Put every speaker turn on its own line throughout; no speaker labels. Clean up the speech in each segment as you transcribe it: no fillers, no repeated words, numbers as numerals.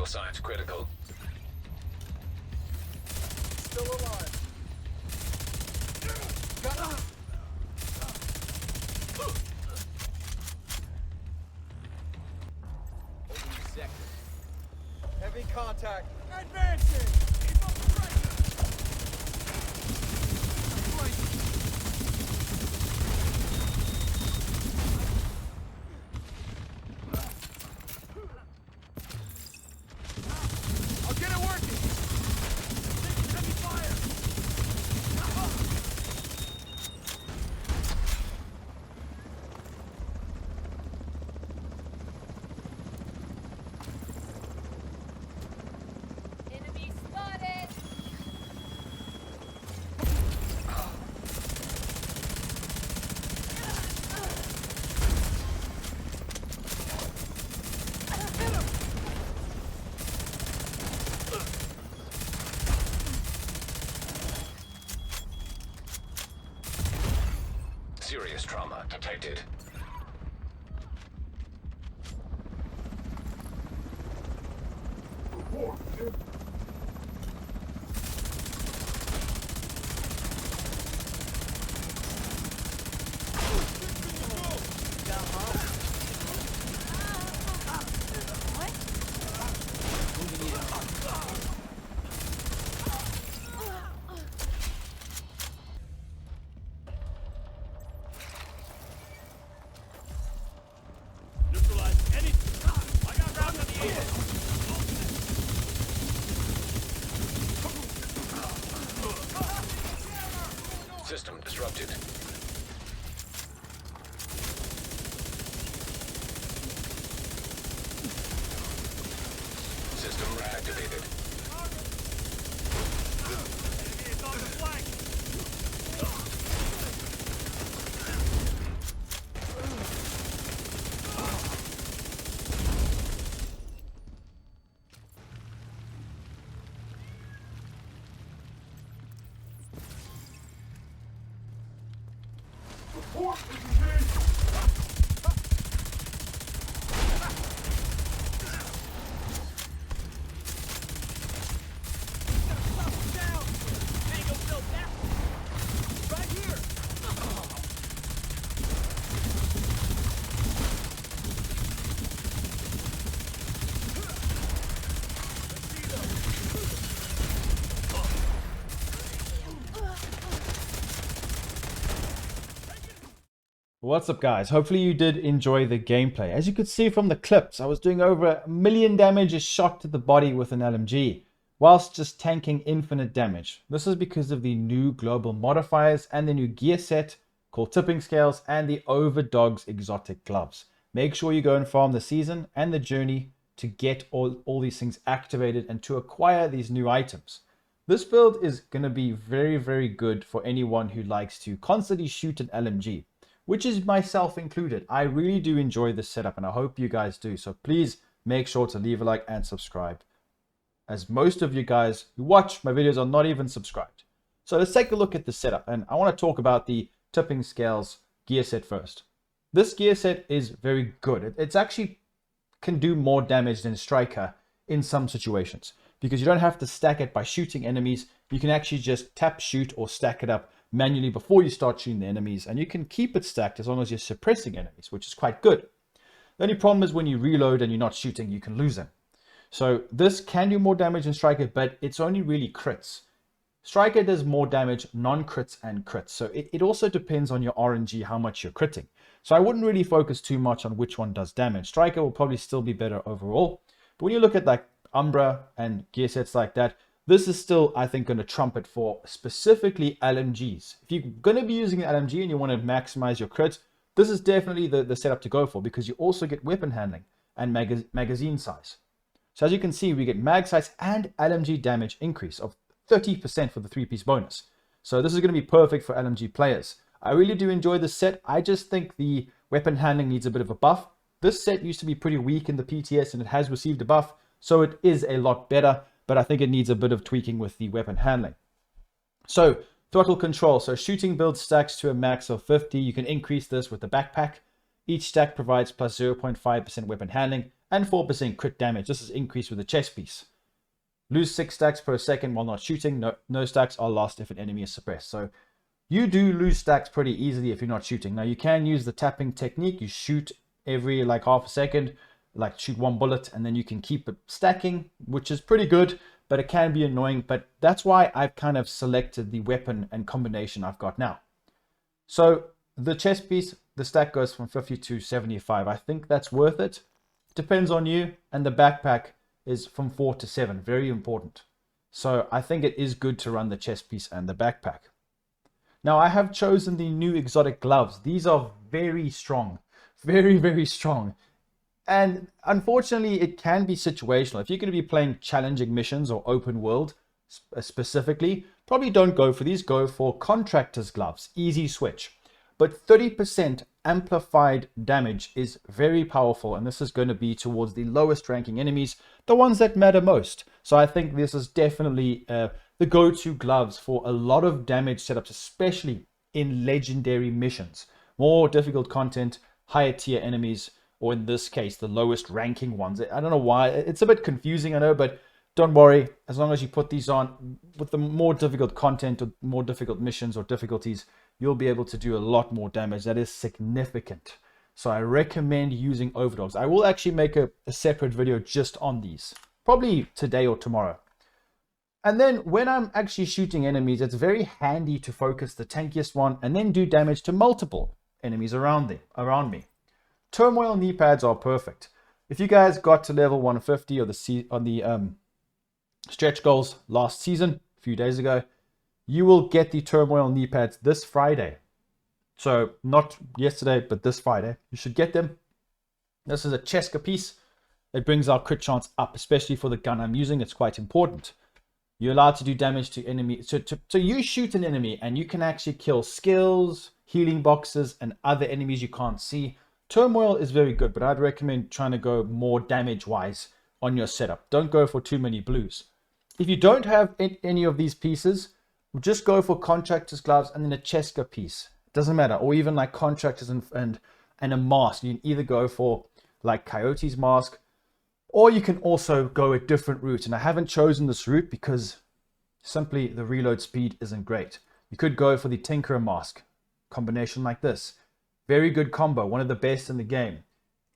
signs critical.
Still alive. Got Opening sector. Heavy contact. Advancing. Keep up the pressure. I'll get it working. Heavy fire.
Enemy spotted!
Serious trauma detected.
Neutralize any. I got rounds on the air.
System disrupted. System reactivated.
Enemy is on the flank. Down. Tango built that one. Right here. Let's see them.
What's up, guys? Hopefully you did enjoy the gameplay. As you could see from the clips, I was doing over 1,000,000 damage a shot to the body with an LMG, whilst just tanking infinite damage. This is because of the new global modifiers and the new gear set called tipping scales and the Overdog's exotic gloves. Make sure you go and farm the season and the journey to get all these things activated and to acquire these new items. This build is going to be very, very good for anyone who likes to constantly shoot an LMG, which is myself included. I really do enjoy this setup and I hope you guys do. So please make sure to leave a like and subscribe, as most of you guys who watch my videos are not even subscribed. So let's take a look at the setup, and I want to talk about the tipping scales gear set first. This gear set is very good. It's actually can do more damage than Striker in some situations, because you don't have to stack it by shooting enemies. You can actually just tap shoot or stack it up manually before you start shooting the enemies, and you can keep it stacked as long as you're suppressing enemies, which is quite good. The only problem is when you reload and you're not shooting, you can lose them. So this can do more damage than Striker, but it's only really crits. Striker does more damage, non-crits and crits. So it also depends on your RNG, how much you're critting. So I wouldn't really focus too much on which one does damage. Striker will probably still be better overall. But when you look at like Umbra and gear sets like that, this is still, I think, going to trump it for specifically LMGs. If you're going to be using an LMG and you want to maximize your crits, this is definitely the setup to go for, because you also get weapon handling and magazine size. So as you can see, we get mag size and LMG damage increase of 30% for the 3-piece bonus. So this is going to be perfect for LMG players. I really do enjoy this set. I just think the weapon handling needs a bit of a buff. This set used to be pretty weak in the PTS and it has received a buff, so it is a lot better, but I think it needs a bit of tweaking with the weapon handling. So throttle control. So shooting build stacks to a max of 50. You can increase this with the backpack. Each stack provides plus 0.5% weapon handling and 4% crit damage. This is increased with the chest piece. Lose 6 stacks per second while not shooting. No stacks are lost if an enemy is suppressed. So you do lose stacks pretty easily if you're not shooting. Now you can use the tapping technique. You shoot every like half a second, like shoot 1 bullet, and then you can keep it stacking, which is pretty good, but it can be annoying. But that's why I've kind of selected the weapon and combination I've got now. So the chest piece, the stack goes from 50 to 75. I think that's worth it. Depends on you. And the backpack is from 4 to 7. Very important. So I think it is good to run the chest piece and the backpack. Now I have chosen the new exotic gloves. These are very strong. Very, very strong. And unfortunately, it can be situational. If you're going to be playing challenging missions or open world specifically, probably don't go for these. Go for contractor's gloves. Easy switch. But 30% amplified damage is very powerful. And this is going to be towards the lowest ranking enemies, the ones that matter most. So I think this is definitely the go-to gloves for a lot of damage setups, especially in legendary missions. More difficult content, higher tier enemies, or in this case, the lowest ranking ones. I don't know why. It's a bit confusing, I know, but don't worry. As long as you put these on with the more difficult content or more difficult missions or difficulties, you'll be able to do a lot more damage. That is significant. So I recommend using overdogs. I will actually make a separate video just on these, probably today or tomorrow. And then when I'm actually shooting enemies, it's very handy to focus the tankiest one and then do damage to multiple enemies around me. Turmoil knee pads are perfect. If you guys got to level 150 on the stretch goals last season, a few days ago, you will get the turmoil knee pads this Friday. So not yesterday, but this Friday. You should get them. This is a Cheska piece. It brings our crit chance up, especially for the gun I'm using. It's quite important. You're allowed to do damage to enemies. So you shoot an enemy and you can actually kill skills, healing boxes, and other enemies you can't see. Turmoil is very good, but I'd recommend trying to go more damage-wise on your setup. Don't go for too many blues. If you don't have any of these pieces, just go for contractor's gloves and then a Cheska piece. Doesn't matter. Or even like contractors and a mask. You can either go for like Coyote's mask, or you can also go a different route. And I haven't chosen this route because simply the reload speed isn't great. You could go for the Tinkerer mask. Combination like this. Very good combo. One of the best in the game.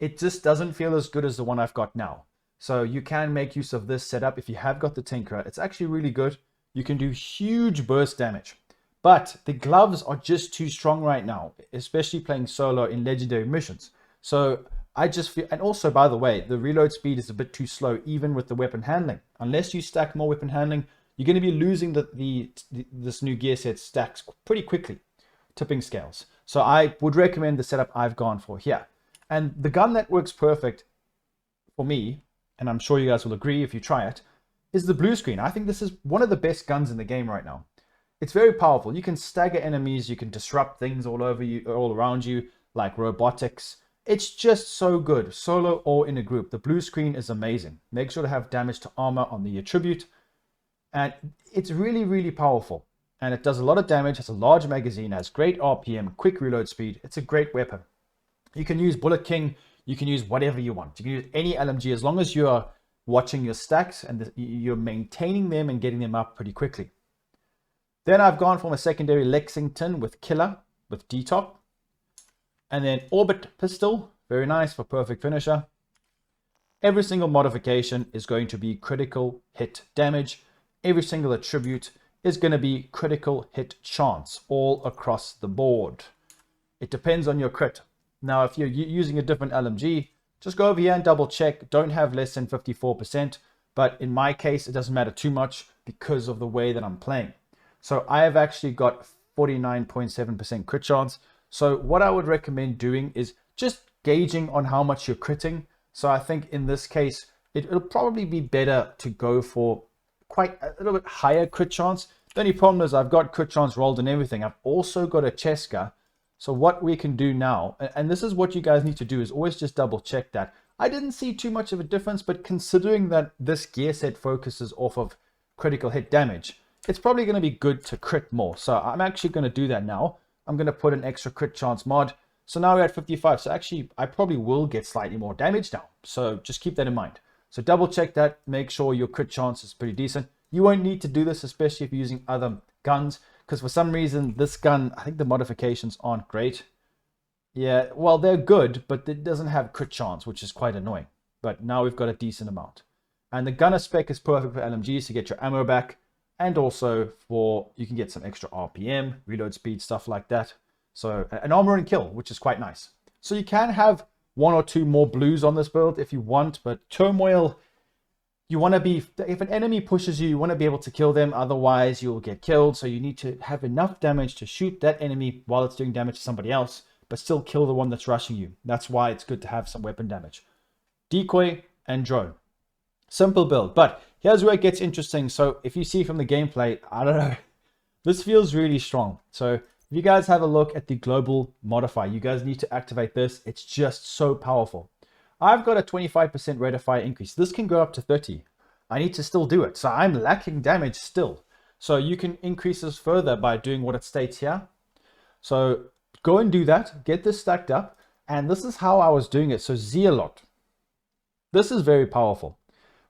It just doesn't feel as good as the one I've got now. So you can make use of this setup if you have got the Tinkerer. It's actually really good. You can do huge burst damage. But the gloves are just too strong right now, especially playing solo in legendary missions. So I just feel, and also by the way, the reload speed is a bit too slow even with the weapon handling. Unless you stack more weapon handling, you're going to be losing this new gear set stacks pretty quickly. Tipping scales. So I would recommend the setup I've gone for here. And the gun that works perfect for me, and I'm sure you guys will agree if you try it, is the blue screen. I think this is one of the best guns in the game right now. It's very powerful. You can stagger enemies, you can disrupt things all over you, all around you, like robotics. It's just so good, solo or in a group. The blue screen is amazing. Make sure to have damage to armor on the attribute. And it's really, really powerful. And it does a lot of damage, has a large magazine, has great RPM, quick reload speed. It's a great weapon. You can use Bullet King, you can use whatever you want. You can use any LMG as long as you are watching your stacks and you're maintaining them and getting them up pretty quickly. Then I've gone from a secondary Lexington with Killer, with D-Top. And then Orbit Pistol, very nice for perfect finisher. Every single modification is going to be critical hit damage. Every single attribute is going to be critical hit chance all across the board. It depends on your crit. Now, if you're using a different LMG, just go over here and double check. Don't have less than 54%. But in my case, it doesn't matter too much because of the way that I'm playing. So I have actually got 49.7% crit chance. So what I would recommend doing is just gauging on how much you're critting. So I think in this case, it'll probably be better to go for quite a little bit higher crit chance. The only problem is I've got crit chance rolled and everything. I've also got a Cheska. So what we can do now, and this is what you guys need to do, is always just double check that. I didn't see too much of a difference, but considering that this gear set focuses off of critical hit damage, it's probably going to be good to crit more. So I'm actually going to do that now. I'm going to put an extra crit chance mod. So now we're at 55. So actually, I probably will get slightly more damage now. So just keep that in mind. So double check that. Make sure your crit chance is pretty decent. You won't need to do this, especially if you're using other guns. Because for some reason, this gun, I think the modifications aren't great. Yeah, well, they're good, but it doesn't have crit chance, which is quite annoying. But now we've got a decent amount. And the gunner spec is perfect for LMGs to get your ammo back. And also for, you can get some extra RPM, reload speed, stuff like that. So an armor and kill, which is quite nice. So you can have 1 or 2 more blues on this build if you want, but turmoil, you want to be, if an enemy pushes you, you want to be able to kill them, otherwise you'll get killed. So you need to have enough damage to shoot that enemy while it's doing damage to somebody else, but still kill the one that's rushing you. That's why it's good to have some weapon damage. Decoy and drone. Simple build, but here's where it gets interesting. So if you see from the gameplay, I don't know, this feels really strong. So if you guys have a look at the global modifier, you guys need to activate this. It's just so powerful. I've got a 25% rate of fire increase. This can go up to 30. I need to still do it. So I'm lacking damage still. So you can increase this further by doing what it states here. So go and do that. Get this stacked up. And this is how I was doing it. So Zealot. This is very powerful.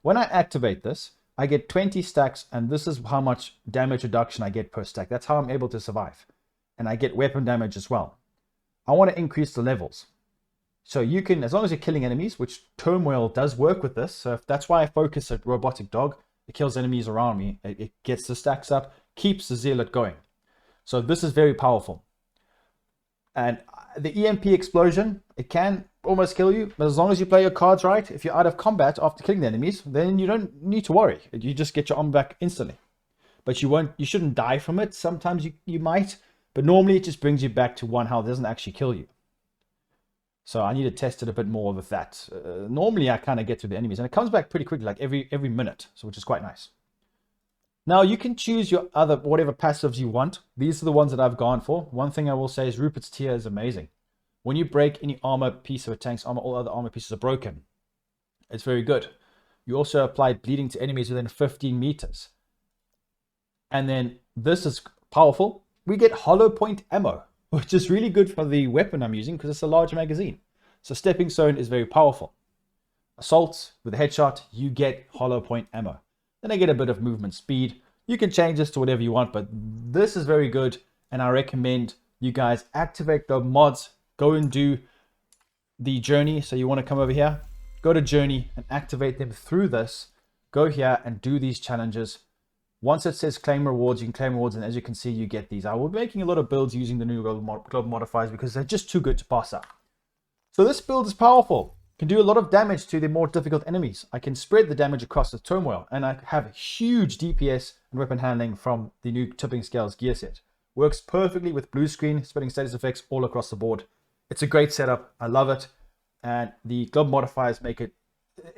When I activate this, I get 20 stacks. And this is how much damage reduction I get per stack. That's how I'm able to survive. And I get weapon damage as well. I want to increase the levels. So you can, as long as you're killing enemies, which Turmoil does work with this. So if that's why I focus at Robotic Dog. It kills enemies around me. It gets the stacks up, keeps the Zealot going. So this is very powerful. And the EMP explosion, it can almost kill you. But as long as you play your cards right, if you're out of combat after killing the enemies, then you don't need to worry. You just get your armor back instantly. But you shouldn't die from it. Sometimes you might. But normally it just brings you back to 1 health. It doesn't actually kill you. So I need to test it a bit more with that. Normally I kind of get through the enemies. And it comes back pretty quickly, like every minute. So which is quite nice. Now you can choose your other, whatever passives you want. These are the ones that I've gone for. One thing I will say is Rupert's Tear is amazing. When you break any armor piece of a tank's armor, all other armor pieces are broken. It's very good. You also apply bleeding to enemies within 15 meters. And then this is powerful. We get hollow point ammo, which is really good for the weapon I'm using because it's a large magazine. So Stepping Stone is very powerful. Assault with a headshot, you get hollow point ammo. Then I get a bit of movement speed. You can change this to whatever you want, but this is very good. And I recommend you guys activate the mods. Go and do the journey. So you want to come over here, go to journey and activate them through this. Go here and do these challenges. Once it says claim rewards, you can claim rewards, and as you can see, you get these. I will be making a lot of builds using the new global modifiers because they're just too good to pass up. So this build is powerful. Can do a lot of damage to the more difficult enemies. I can spread the damage across the turmoil, and I have huge DPS and weapon handling from the new Tipping Scales gear set. Works perfectly with blue screen, spreading status effects all across the board. It's a great setup. I love it. And the global modifiers make it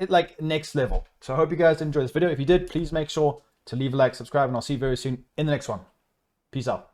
like next level. So I hope you guys enjoyed this video. If you did, please make sure to leave a like, subscribe, and I'll see you very soon in the next one. Peace out.